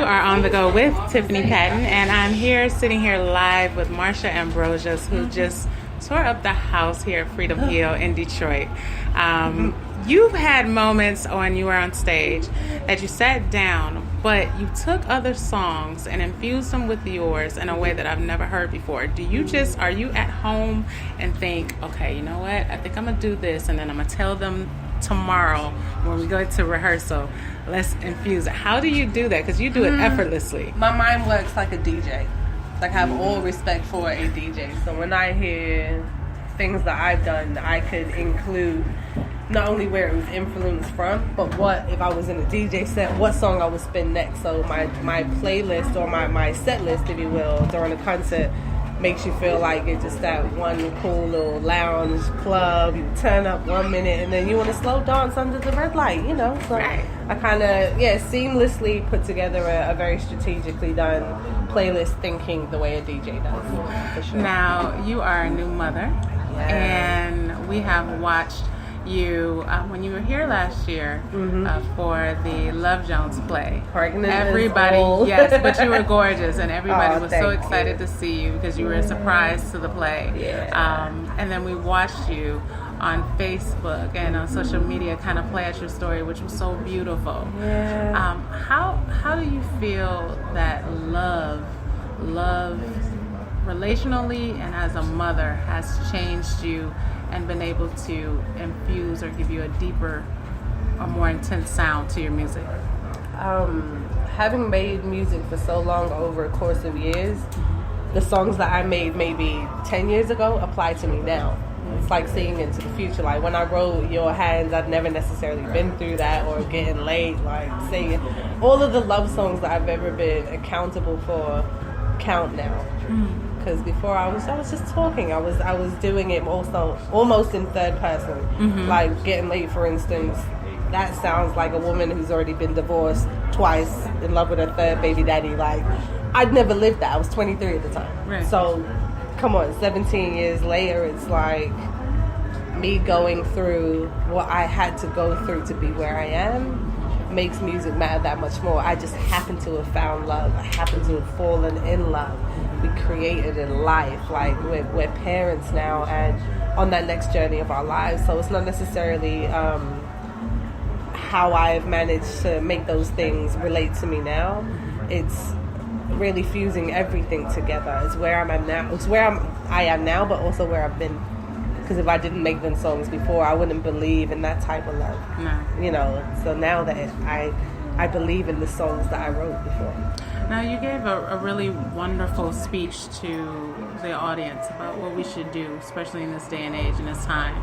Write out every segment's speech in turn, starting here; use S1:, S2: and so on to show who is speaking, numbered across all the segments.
S1: are on the go with Tiffany Patton, and I'm here sitting here live with Marsha Ambrosius, who just tore up the house here at Freedom Hill in Detroit. You've had moments when you were on stage that you sat down, but you took other songs and infused them with yours in a way that I've never heard before. Are you at home and think, okay, you know what? I think I'm going to do this, and then I'm going to tell them tomorrow when we go to rehearsal, let's infuse it. How do you do that? Because you do it effortlessly.
S2: My mind works like a DJ. Like, I have all respect for a DJ. So when I hear things that I've done, I could include not only where it was influenced from, but what, if I was in a DJ set, what song I would spin next. So my playlist or my set list, if you will, during a concert makes you feel like it's just that one cool little lounge club. You turn up 1 minute and then you want to slow dance under the red light, you know. So
S1: right.
S2: I kind of, seamlessly put together a very strategically done playlist, thinking the way a DJ does. For sure.
S1: Now, you are a new mother, and we have watched you when you were here last year for the Love Jones play.
S2: Pregnant
S1: everybody, yes, but you were gorgeous, and everybody was so excited
S2: you.
S1: to see you because you were a surprise to the play.
S2: Yeah.
S1: And then we watched you on Facebook and on social media kind of play out your story, which was so beautiful.
S2: Yeah.
S1: How do you feel that love relationally and as a mother has changed you and been able to infuse or give you a deeper or more intense sound to your music?
S2: Having made music for so long, over a course of years, the songs that I made maybe 10 years ago apply to me now. It's like seeing into the future. Like when I wrote Your Hands, I'd never necessarily been through that, or getting late, like singing. All of the love songs that I've ever been accountable for count now. Because before I was just talking. I was doing it also almost in third person. Like Getting Late, for instance. That sounds like a woman who's already been divorced twice, in love with her third baby daddy. Like, I'd never lived that. I was 23 at the time.
S1: Right.
S2: So, come on, 17 years later, it's like me going through what I had to go through to be where I am makes music matter that much more. I just happen to have found love. I happen to have fallen in love. We created a life. Like, we're parents now and on that next journey of our lives. So it's not necessarily how I've managed to make those things relate to me now. It's really fusing everything together. It's where I'm at now. It's where I am now, but also where I've been. Because if I didn't make them songs before, I wouldn't believe in that type of love.
S1: No.
S2: You know, so now that I believe in the songs that I wrote before.
S1: Now, you gave a really wonderful speech to the audience about what we should do, especially in this day and age and this time.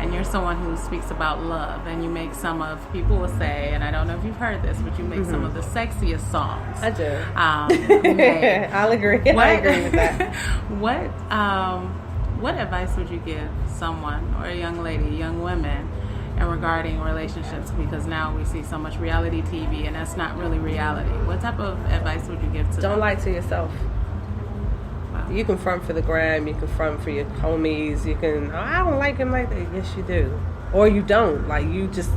S1: And you're someone who speaks about love, and you make some of, people will say, and I don't know if you've heard this, but you make some of the sexiest songs.
S2: I do.
S1: I'll
S2: agree. I agree with that.
S1: What advice would you give someone, or a young lady, young women, and regarding relationships, because now we see so much reality TV and that's not really reality? What type of advice would you give to them?
S2: Don't lie to yourself. Wow. You can front for the gram, you can front for your homies, you can, I don't like him like that. Yes, you do. Or you don't. Like, you just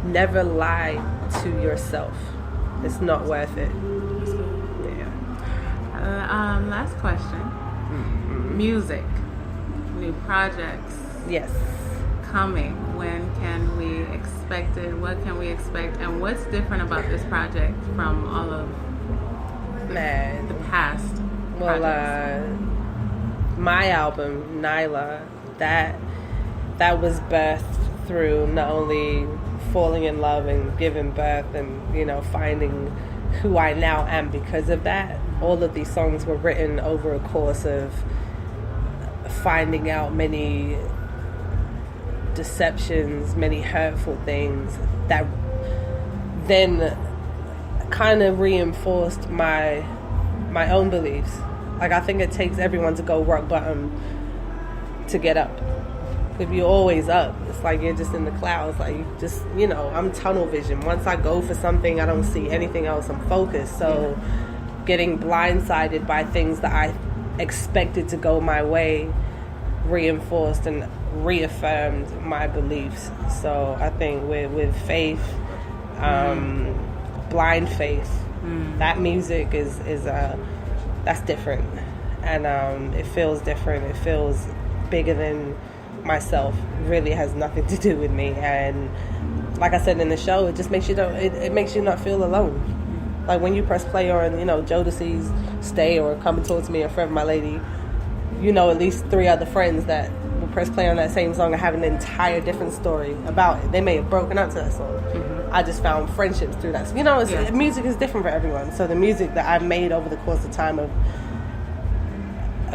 S2: never lie to yourself. It's not worth it.
S1: Yeah. Last question. Music, new projects.
S2: Yes.
S1: Coming. When can we expect it? What can we expect? And what's different about this project from all of the past projects? My album, Nyla, that was birthed through not only falling in love and giving birth and, you know, finding who I now am because of that. All of these songs were written over a course of finding out many deceptions, many hurtful things that then kind of reinforced my own beliefs. Like, I think it takes everyone to go rock bottom to get up. If you're always up, it's like you're just in the clouds. Like, you just, you know, I'm tunnel vision. Once I go for something, I don't see anything else. I'm focused. So getting blindsided by things that I expected to go my way reinforced and reaffirmed my beliefs. So I think with faith, blind faith,
S2: That music is that's different, and it feels different. It feels bigger than myself. It really has nothing to do with me. And like I said in the show, it just makes you it makes you not feel alone. Like when you press play on Jodeci's Stay or Come and Talk to Me or Forever My Lady, at least 3 other friends that will press play on that same song and have an entire different story about it. They may have broken up to that song. I just found friendships through that. Music is different for everyone. So the music that I've made over the course of time have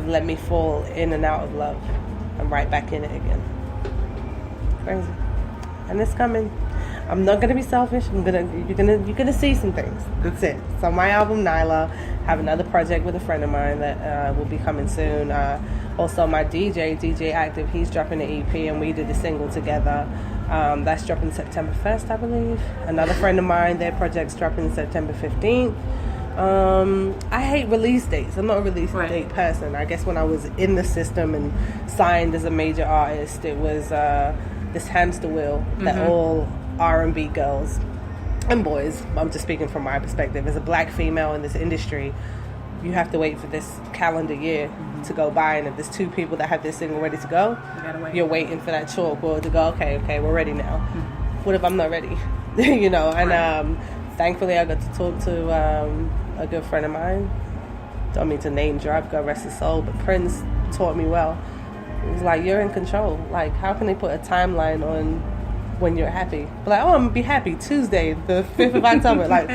S2: let me fall in and out of love and right back in it again. Crazy. And it's coming. I'm not gonna be selfish. You're gonna see some things. That's it. So my album Nyla, have another project with a friend of mine that will be coming soon. Also my DJ Active, he's dropping an EP and we did a single together. That's dropping September 1st, I believe. Another friend of mine, their project's dropping September 15th. I hate release dates. I'm not a release date person. I guess when I was in the system and signed as a major artist, it was this hamster wheel that all R&B girls and boys, I'm just speaking from my perspective, as a black female in this industry, you have to wait for this calendar year to go by, and if there's 2 people that have this single ready to go, you're waiting for that chalkboard to go, okay, we're ready now. What if I'm not ready? And thankfully I got to talk to a good friend of mine. Don't mean to name drop, God rest his soul, but Prince taught me well. It was like, you're in control. Like, how can they put a timeline on when you're happy? Like, I'm gonna be happy Tuesday, the 5th of October. Like,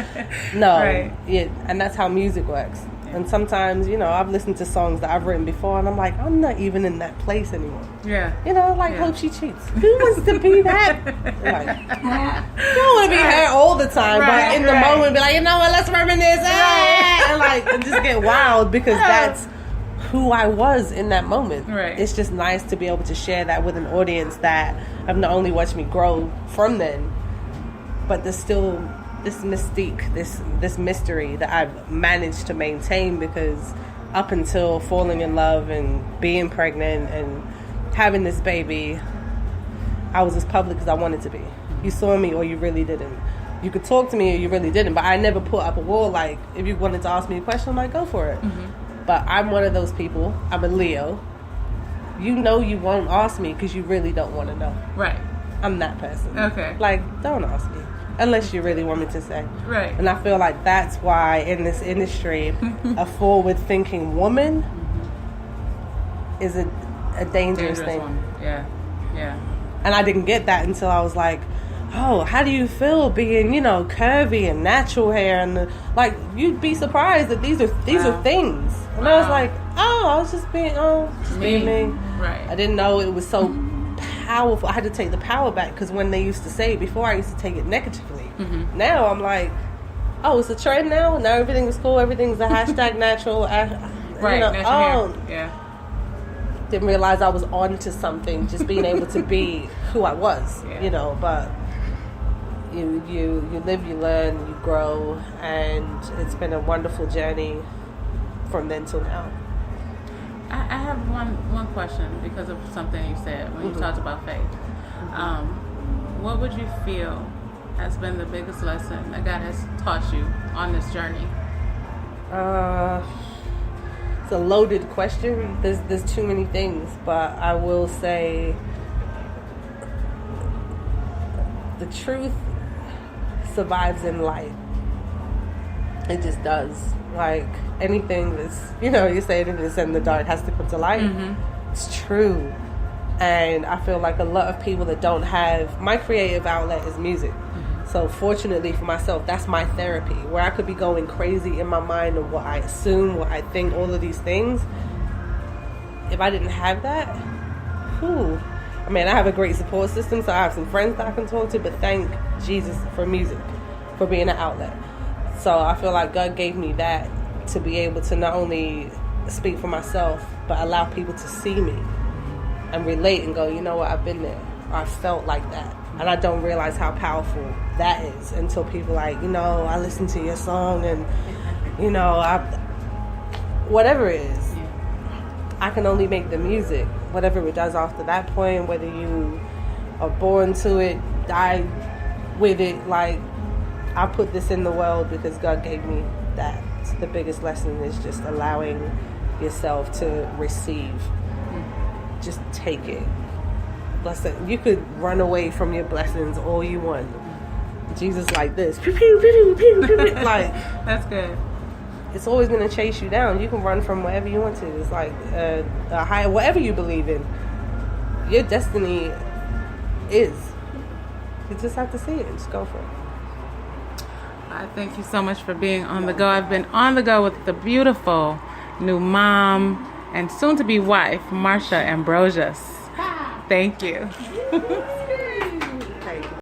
S2: no. Yeah, and that's how music works. And sometimes, I've listened to songs that I've written before and I'm like, I'm not even in that place anymore. Hope she cheats. Who wants to be that? Like, you don't want to be her all the time, but in the moment be like, what, let's reminisce. And just get wild because that's who I was in that moment. It's just nice to be able to share that with an audience that have not only watched me grow from then, but there's still this mystique, this mystery that I've managed to maintain, because up until falling in love and being pregnant and having this baby, I was as public as I wanted to be. You saw me or you really didn't. You could talk to me or you really didn't, but I never put up a wall. Like, if you wanted to ask me a question, I'm like, go for it. But I'm one of those people. I'm a Leo. You won't ask me because you really don't want to know. I'm that person. Like, don't ask me unless you really want me to say. And I feel like that's why in this industry, a forward-thinking woman is a dangerous thing.
S1: One. Yeah.
S2: And I didn't get that until I was like, oh, how do you feel being, curvy and natural hair? And you'd be surprised that these are things. And I was like, I was just being me. I didn't know it was so powerful. I had to take the power back, because when they used to say it before, I used to take it negatively. Now I'm like, oh, it's a trend now. Now everything is cool. Everything's a hashtag natural. Didn't realize I was on to something. Just being able to be who I was. But you live, you learn, you grow, and it's been a wonderful journey from then till now.
S1: I have one question because of something you said when you talked about faith. What would you feel has been the biggest lesson that God has taught you on this journey?
S2: It's a loaded question. There's too many things, but I will say the truth survives in light. It just does. Like, anything that's, you say anything that's in the dark has to come to light. It's true. And I feel like a lot of people that don't have, my creative outlet is music. So fortunately for myself, that's my therapy, where I could be going crazy in my mind of what I assume, what I think, all of these things. If I didn't have that, I have a great support system, so I have some friends that I can talk to, but thank Jesus for music, for being an outlet. So I feel like God gave me that to be able to not only speak for myself, but allow people to see me and relate and go, you know what, I've been there. Or I felt like that. And I don't realize how powerful that is until people like, I listened to your song and, whatever it is. I can only make the music. Whatever it does after that point, whether you are born to it, die with it, I put this in the world because God gave me that. The biggest lesson is just allowing yourself to receive. Just take it. Listen, you could run away from your blessings all you want. Jesus like this. Pew, pew, pew, pew, pew, pew. Like,
S1: that's good.
S2: It's always going to chase you down. You can run from wherever you want to. It's like a higher, whatever you believe in. Your destiny is. You just have to see it. Just go for it.
S1: I thank you so much for being on the go. I've been on the go with the beautiful new mom and soon-to-be wife, Marsha Ambrosius. Thank you.